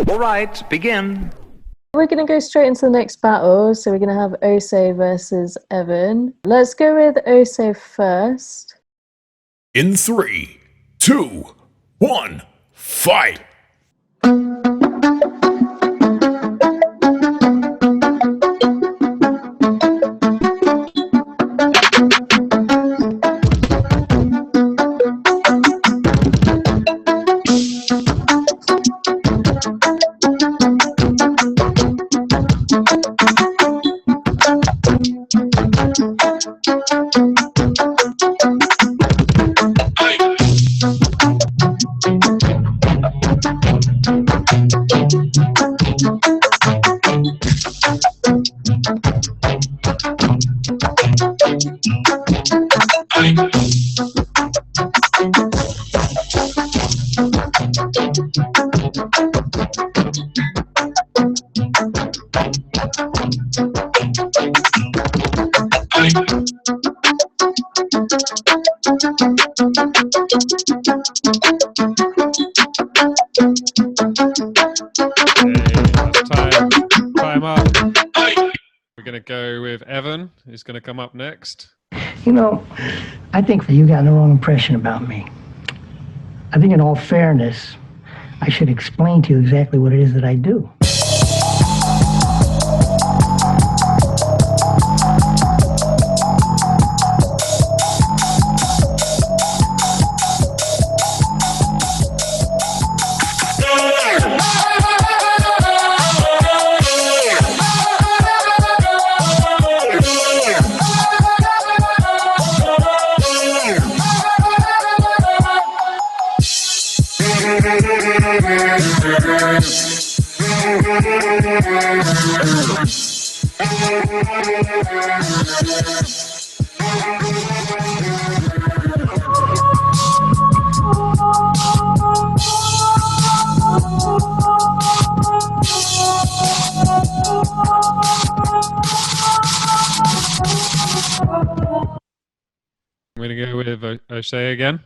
All right, begin. We're going to go straight into the next battle. So we're going to have OHSEISO versus Evan. Let's go with OHSEISO first. In 3, 2, 1, fight! Time up. We're going to go with Evan, who's going to come up next. You know, I think you got the wrong impression about me. I think in all fairness, I should explain to you exactly what it is that I do. I'm going to go with OHSEISO again.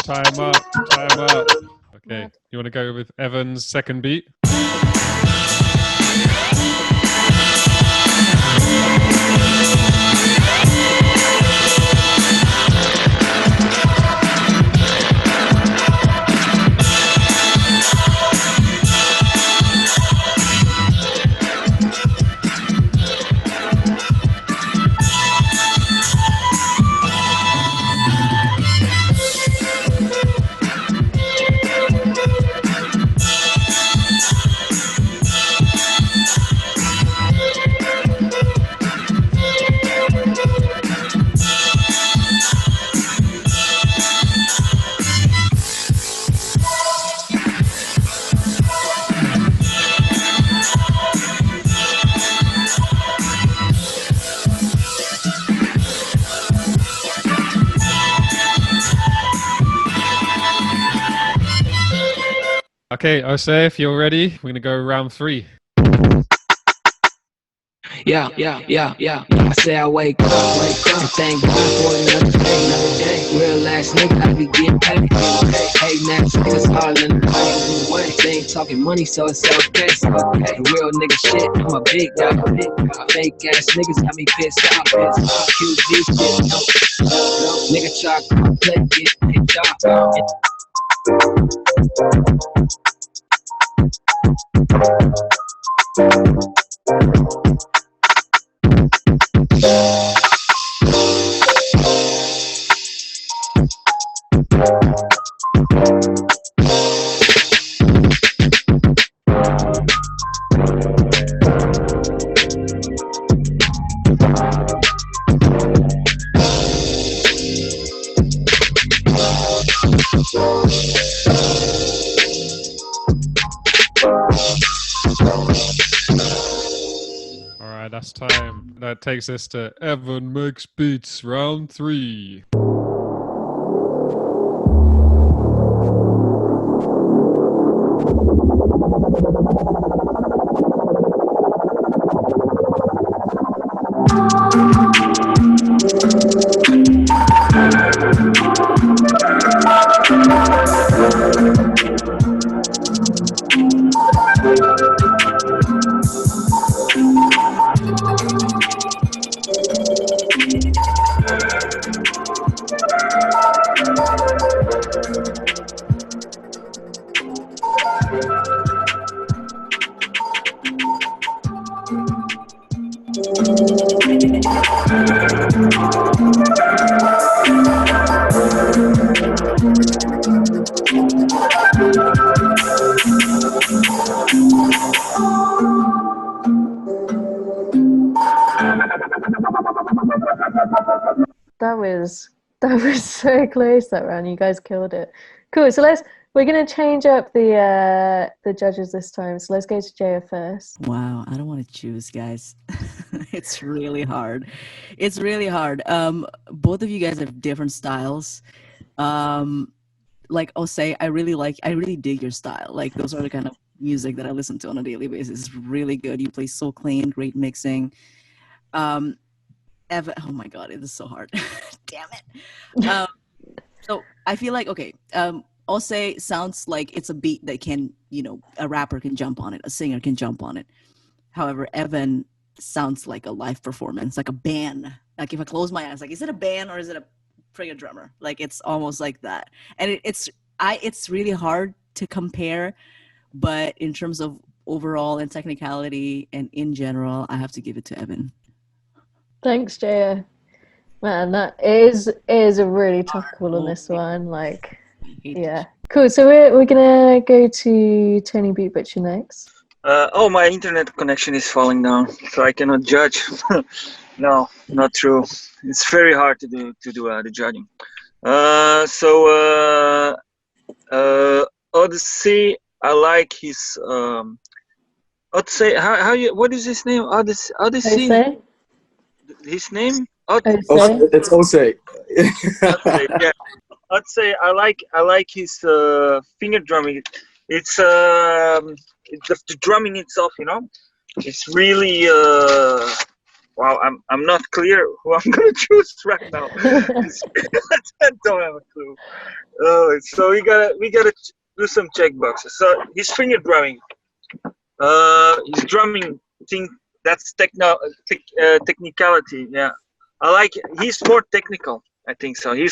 Time up, time up. Okay, you want to go with Evan's second beat? Okay, OHSEISO, if you're ready, we're going to go round 3. Yeah. I say I wake up, and thank God for another day. Real ass nigga, I be getting paid. Hey, man, niggas all in the way. They ain't talking money, so it's okay. Real nigga shit, I'm a big guy. Fake ass niggas got me pissed out. QG shit, nigga try to play, get picked up. All right, that's time. That takes us to Evan Makes Beats round 3. That was so close that round. You guys killed it. Cool. So we're gonna change up the judges this time. So let's go to Jeia first. Wow, I don't want to choose, guys. It's really hard. It's really hard. Both of you guys have different styles. Like I'll say, I really dig your style. Like those are the kind of music that I listen to on a daily basis. It's really good. You play so clean, great mixing. Evan, oh my God, it is so hard. Damn it. So I feel like, okay, I'll say sounds like it's a beat that can, a rapper can jump on it, a singer can jump on it. However, Evan sounds like a live performance, like a band. Like if I close my eyes, like, is it a band or is it a friggin' drummer? Like it's almost like that. And it's really hard to compare, but in terms of overall and technicality and in general, I have to give it to Evan. Thanks, Jeia. Man, that is a really tough call on this one. Like, yeah, cool. So we're gonna go to Tony Beatbutcher next. Oh, my internet connection is falling down, so I cannot judge. No, not true. It's very hard to do the judging. Odyssey, I like his Odyssey. What is his name? Odyssey. OHSEISO? His name? OHSEISO? It's OHSEISO. Yeah. Odyssey. I like his finger drumming. It's the drumming itself, It's really wow. I'm not clear who I'm gonna choose right now. I don't have a clue. So we gotta do some check boxes. So his finger drumming, his drumming thing. That's technicality. Yeah, I like it. He's more technical. I think so. He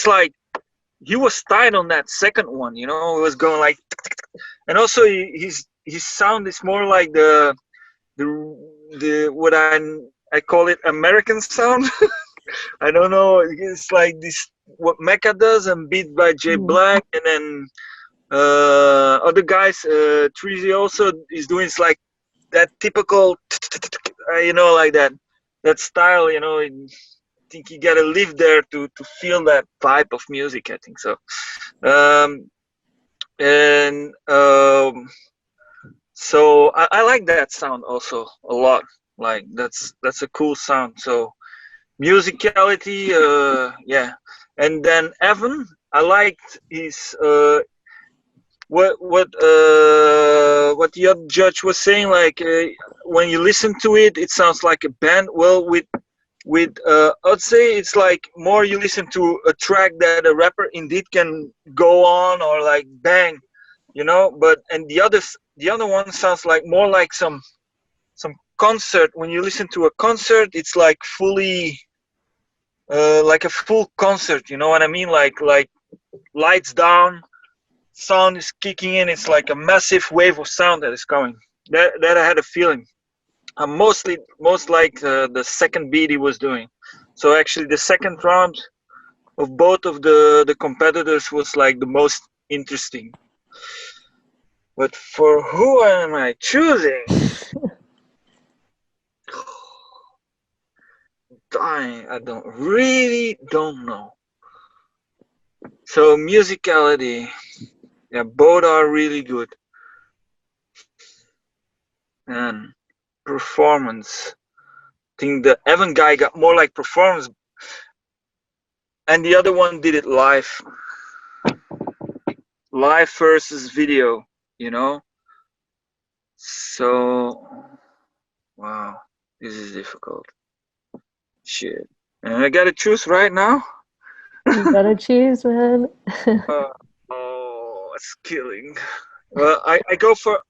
was tight on that second one. It was going like, and also his sound is more like the what I call it American sound. I don't know. It's like this what Mecca does and beat by Jay Black, and then other guys. Treasy also is doing like that typical, like that style. I think you gotta live there to feel that vibe of music. I think so. So I like that sound also a lot. Like that's a cool sound. So musicality, yeah. And then Evan, I liked his what the other judge was saying. Like when you listen to it, it sounds like a band. Well, with I'd say it's like more you listen to a track that a rapper indeed can go on or like bang, But and the other one sounds like more like some concert. When you listen to a concert, it's like fully like a full concert. You know what I mean? Like lights down, sound is kicking in. It's like a massive wave of sound that is coming. That I had a feeling. Most like the second beat he was doing. So actually, the second round of both of the competitors was like the most interesting. But for who am I choosing? Dying, I really don't know. So musicality, yeah, both are really good. And performance, I think the Evan guy got more like performance, and the other one did it live versus video, you know. So wow, this is difficult. Shit, and I gotta choose right now. You gotta choose, man. Oh, it's killing. Well, I go for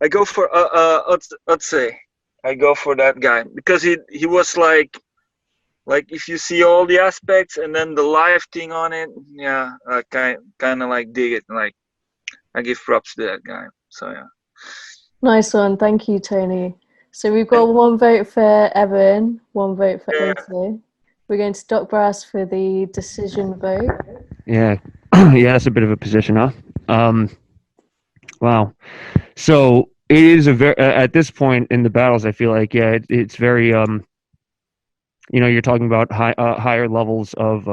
I go for let's say I go for that guy because he was like if you see all the aspects and then the live thing on it, yeah, I kind of like dig it. Like I give props to that guy. So yeah. Nice one, thank you, Tony. So we've got one vote for Evan, one vote for Oso. We're going to DokBrass for the decision vote. Yeah, yeah, that's a bit of a position, huh? Wow. So it is a very at this point in the battles, I feel like it's very you're talking about higher levels of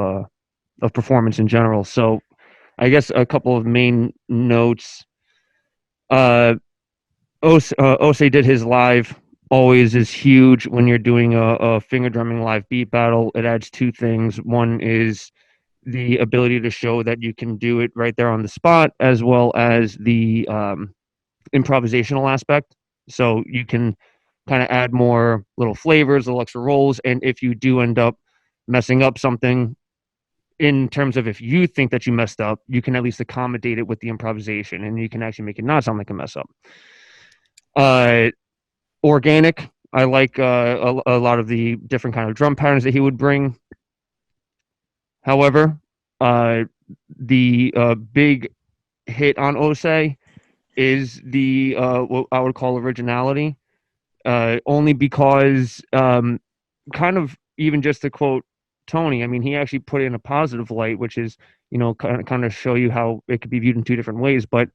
performance in general. So I guess a couple of main notes. Ose did his live. Always is huge when you're doing a finger drumming live beat battle. It adds two things. One is the ability to show that you can do it right there on the spot, as well as the improvisational aspect. So you can kind of add more little flavors, little extra rolls. And if you do end up messing up something, in terms of if you think that you messed up, you can at least accommodate it with the improvisation, and you can actually make it not sound like a mess up. Organic. I like a lot of the different kind of drum patterns that he would bring. However, the big hit on Ose is the what I would call originality, only because kind of even just to quote Tony, I mean, he actually put it in a positive light, which is, kind of show you how it could be viewed in two different ways. But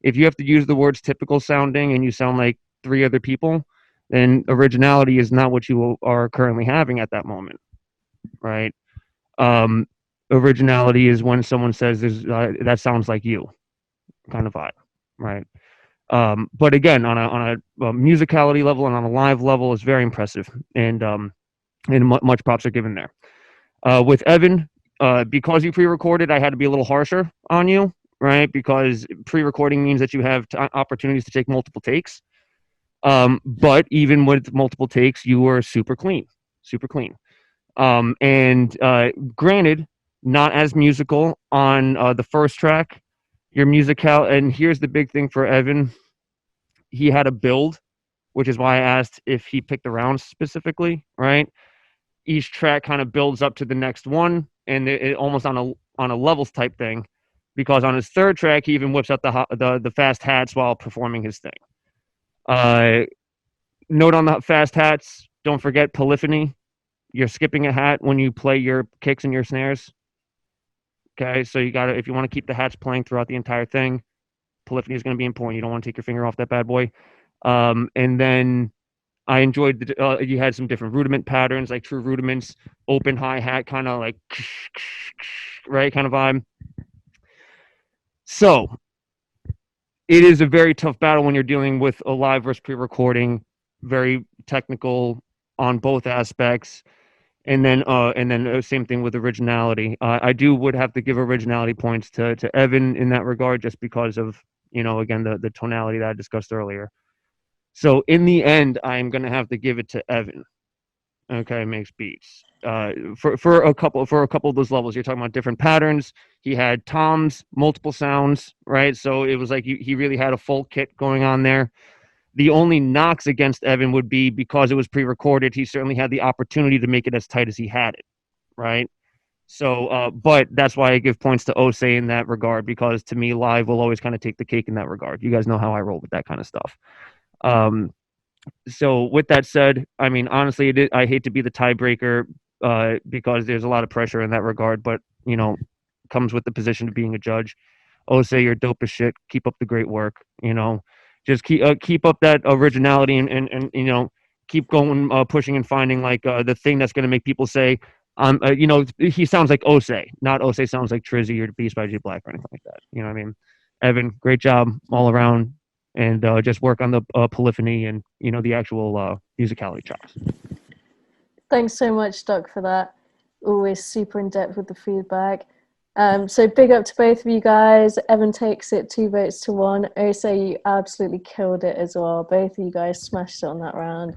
if you have to use the words typical sounding and you sound like three other people, then originality is not what you are currently having at that moment, right? Originality is when someone says that sounds like you, kind of vibe, right? But again, on a musicality level and on a live level, is very impressive, and much props are given there. With Evan, because you pre-recorded, I had to be a little harsher on you, right? Because pre-recording means that you have opportunities to take multiple takes. But even with multiple takes, you were super clean. And granted, not as musical on the first track. Your musical, and here's the big thing for Evan. He had a build, which is why I asked if he picked the rounds specifically, right? Each track kind of builds up to the next one, and it almost on a levels type thing, because on his third track, he even whips out the fast hats while performing his thing. Note on the fast hats, don't forget polyphony. You're skipping a hat when you play your kicks and your snares. Okay, so you gotta, if you want to keep the hats playing throughout the entire thing, polyphony is going to be important. You don't want to take your finger off that bad boy. And then I enjoyed you had some different rudiment patterns, like true rudiments, open hi-hat, kind of like right kind of vibe. So it is a very tough battle when you're dealing with a live versus pre-recording, very technical on both aspects. And then same thing with originality. I would have to give originality points to Evan in that regard, just because of, again, the tonality that I discussed earlier. So in the end, I'm going to have to give it to Evan. Okay, makes beats. For a couple of those levels, you're talking about different patterns. He had toms, multiple sounds, right? So it was like he really had a full kit going on there. The only knocks against Evan would be because it was pre-recorded. He certainly had the opportunity to make it as tight as he had it, right? So, but that's why I give points to Ose in that regard, because to me, live will always kind of take the cake in that regard. You guys know how I roll with that kind of stuff. So with that said, I mean, honestly, I hate to be the tiebreaker because there's a lot of pressure in that regard, but, you know, comes with the position of being a judge. Ose, you're dope as shit. Keep up the great work. You know, just keep up that originality and you know, keep going, pushing and finding like the thing that's going to make people say, you know, he sounds like Ose, not Ose sounds like Trizzy or Beast by G Black or anything like that. You know what I mean? Evan, great job all around, and just work on the polyphony and, you know, the actual musicality chops. Thanks so much, Doc, for that. Always super in depth with the feedback. So big up to both of you guys. Evan takes it 2 votes to 1. Ose, you absolutely killed it as well. Both of you guys smashed it on that round.